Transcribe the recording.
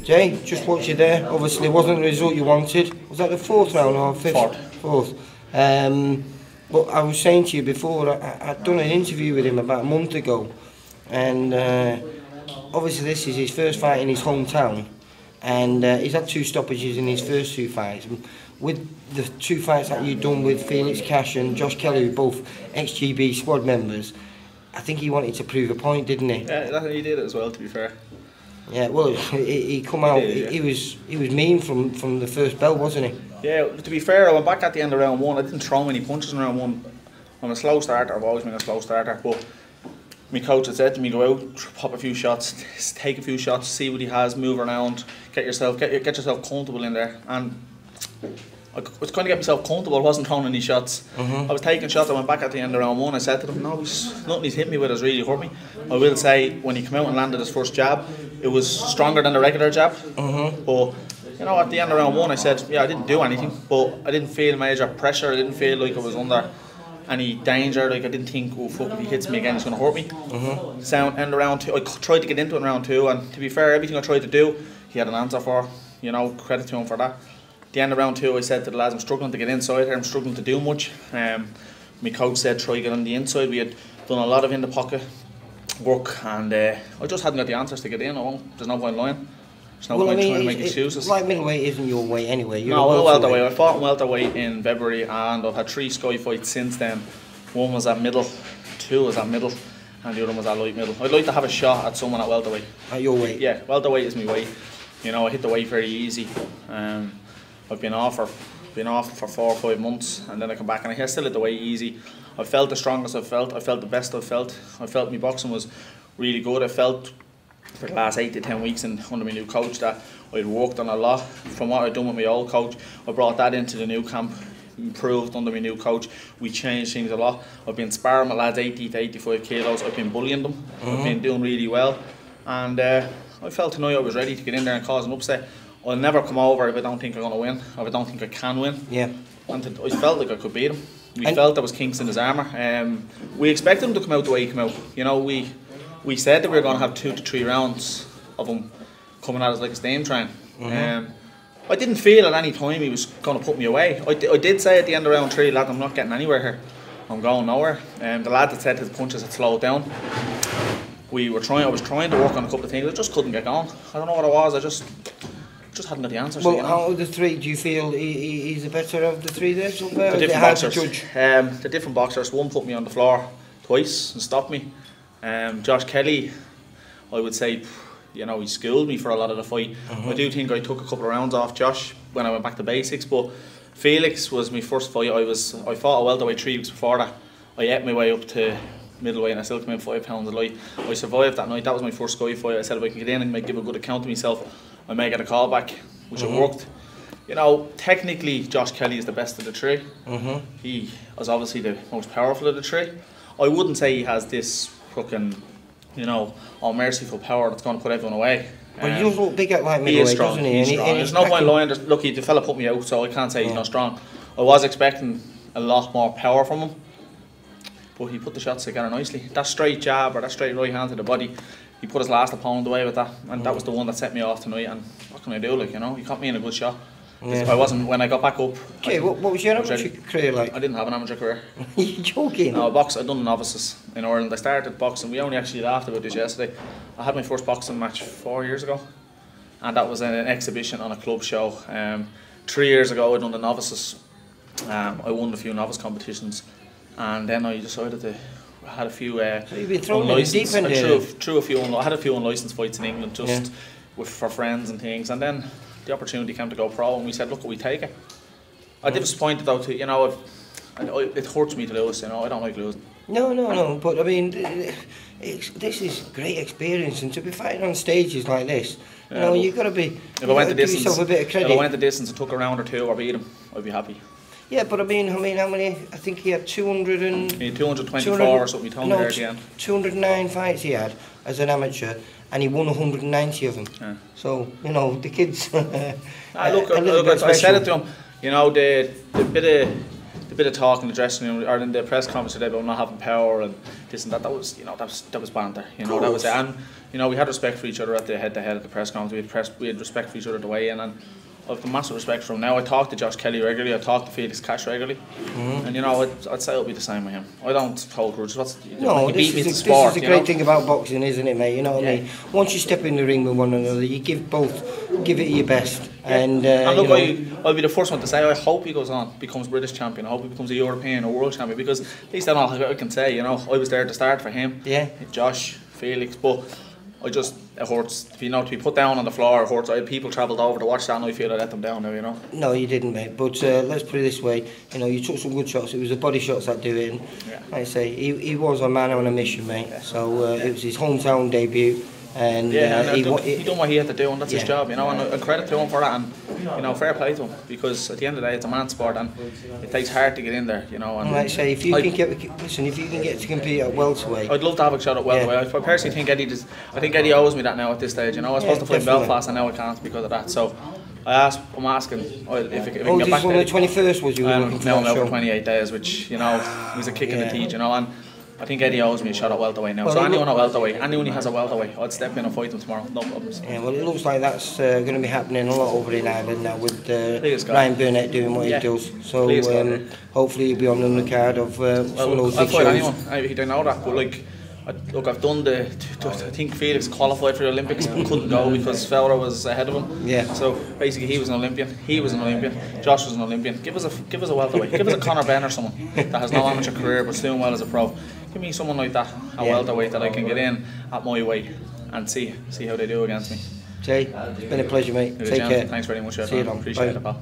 Jay, just watch you there. Obviously, it wasn't the result you wanted. Was that the 4th round or 5th? 4th. But I was saying to you before, I'd done an interview with him about a month ago, and obviously this is his first fight in his hometown, and he's had 2 stoppages in his first 2 fights. With the 2 fights that you've done with Felix Cash and Josh Kelly, who both ex-GB squad members, I think he wanted to prove a point, didn't he? Yeah, he did it as well, to be fair. Yeah, well, he come out. He was mean from the first bell, wasn't he? Yeah, to be fair, I went back at the end of round 1. I didn't throw many punches in round 1. I'm a slow starter. I've always been a slow starter. But my coach had said to me, go out, pop a few shots, take a few shots, see what he has, move around, get yourself comfortable in there. And I was trying to get myself comfortable. I wasn't throwing any shots. I was taking shots. I went back at the end of round 1. I said to him, no, nothing he's hit me with has really hurt me. I will say, when he came out and landed his first jab, it was stronger than the regular jab. But you know, at the end of round 1, I said, yeah, I didn't do anything, but I didn't feel major pressure. I didn't feel like I was under any danger. Like, I didn't think, oh fuck, if he hits me again, he's going to hurt me. So, end of round 2, I tried to get into it in round 2, and to be fair, everything I tried to do, he had an answer for. You know, credit to him for that. At the end of round 2, I said to the lads, I'm struggling to get inside here. I'm struggling to do much. My coach said, try to get on the inside. We had done a lot of in the pocket work, and I just hadn't got the answers to get in. There's no point lying. There's no point trying to make excuses. Light middleweight isn't your weight anyway. No, welterweight. I fought in welterweight in February, and I've had 3 Sky fights since then. 1 was at middle, 2 was at middle, and the other one was at light middle. I'd like to have a shot at someone at welterweight. At your weight? Yeah, welterweight is my weight. You know, I hit the weight very easy. I've been off for 4 or 5 months, and then I come back and I still hit the weight easy. I felt the strongest I've felt. I felt the best I've felt. I felt my boxing was really good. I felt for the last 8 to 10 weeks under my new coach that I'd worked on a lot from what I'd done with my old coach. I brought that into the new camp, improved under my new coach. We changed things a lot. I've been sparring with lads 80 to 85 kilos. I've been bullying them. I've been doing really well, and I felt tonight I was ready to get in there and cause an upset. I'll never come over if I don't think I'm going to win, or if I don't think I can win. Yeah. And I felt like I could beat him. We felt there was kinks in his armour. We expected him to come out the way he came out. You know, we said that we were going to have 2 to 3 rounds of him coming at us like a steam train. I didn't feel at any time he was going to put me away. I did say at the end of round 3, lad, I'm not getting anywhere here. I'm going nowhere. The lad that said his punches had slowed down. I was trying to work on a couple of things. I just couldn't get going. I don't know what it was. I just hadn't got the answers. Well, out of the 3, do you feel he's the better of the 3 there? So the different boxers. The different boxers. One put me on the floor twice and stopped me. Josh Kelly, I would say, you know, he schooled me for a lot of the fight. I do think I took a couple of rounds off Josh when I went back to basics, but Felix was my first fight. I fought a welterweight 3 weeks before that. I ate my way up to middleweight and I still came in 5 pounds a light. I survived that night. That was my first Sky fight. I said if I can get in and give a good account of myself, I may get a call back, which it worked. You know, technically Josh Kelly is the best of the 3. He was obviously the most powerful of the 3. I wouldn't say he has this fucking, you know, all merciful power that's going to put everyone away. But he does look big at light middleweight, doesn't he? He's strong. There's no point lying. Look, the fella put me out, so I can't say he's not strong. I was expecting a lot more power from him, but he put the shots together nicely. That straight jab or that straight right hand to the body, he put his last opponent away with that, and that was the one that set me off tonight. And what can I do? Like, you know, he caught me in a good shot. I wasn't, when I got back up. Okay, what was your amateur career like? I didn't have an amateur career. You're joking? No, I'd done novices in Ireland. I started boxing. We only actually laughed about this yesterday. I had my first boxing match 4 years ago, and that was an exhibition on a club show. 3 years ago, I'd done the novices. I won a few novice competitions, and then I decided to. I had a few. So you've been thrown in deep end. I had a few unlicensed fights in England just for friends and things, and then the opportunity came to go pro, and we said, look, we take it. I did disappointed though, you know, it hurts me to lose, you know, I don't like losing. No, but I mean, this is great experience, and to be fighting on stages like this, you know, you've got to be, if I went the distance, yourself a bit of credit. If I went the distance and took a round or 2 or beat him, I'd be happy. Yeah, but I mean, how many? I think he had 200 and... He had 224 or something, he told me there at the end. 209 fights he had as an amateur, and he won 190 of them. Yeah. So, you know, the kids... look, I said it to him, you know, the bit bit of talk in the dressing room or in the press conference today about not having power and this and that. That was, that was banter. That was it. And we had respect for each other at the head-to-head at the press conference. We had respect for each other at the weigh-in, and I've got massive respect for him now. I talk to Josh Kelly regularly. I talk to Felix Cash regularly, and I'd say it'll be the same with him. I don't hold grudges. This is the great thing about boxing, isn't it, mate? You know what I mean? Once you step in the ring with one another, you give it your best. And look, I'll be the first one to say I hope he goes on, becomes British champion. I hope he becomes a European or world champion, because at least that's all I can say. I was there at the start for him. Yeah. Josh, Felix, but it hurts. To be put down on the floor, it hurts. People travelled over to watch that, and I feel I let them down now. No, you didn't, mate. But let's put it this way. You took some good shots. It was the body shots that do it. And like I say, he was a man on a mission, mate. Yeah. So it was his hometown debut. And he done what he had to do, and that's his job, and credit to him for that, and fair play to him, because at the end of the day it's a man's sport, and it takes heart to get in there, and like I say, if you can get to compete at welterweight, I'd love to have a shot at welterweight. I personally think Eddie owes me that now at this stage. I was supposed to fight Belfast, and now I can't because of that. So I'm asking if I can get back to the 21st was you looking for? Now I'm out for 28 days, which was a kick in the teeth, and I think Eddie owes me a shot at welterweight now. So anyone who has a welterweight, I'd step in and fight him tomorrow, no problems. Yeah, well, it looks like that's going to be happening a lot over in Ireland now with Ryan Bynre doing what he does. So hopefully he'll be on the undercard of some of those big shows. Anyone. He don't know that, but I've done I think Felix qualified for the Olympics and couldn't go because Fowler was ahead of him. Yeah. So basically he was an Olympian, Josh was an Olympian. Give us a welterweight. Give us a Connor Benn or someone that has no amateur career but's doing well as a pro. Give me someone like that, a welterweight that I can get in at my weight and see how they do against me. Jay, it's been a pleasure, mate. Take care. Thanks very much, See you then. Appreciate it, pal.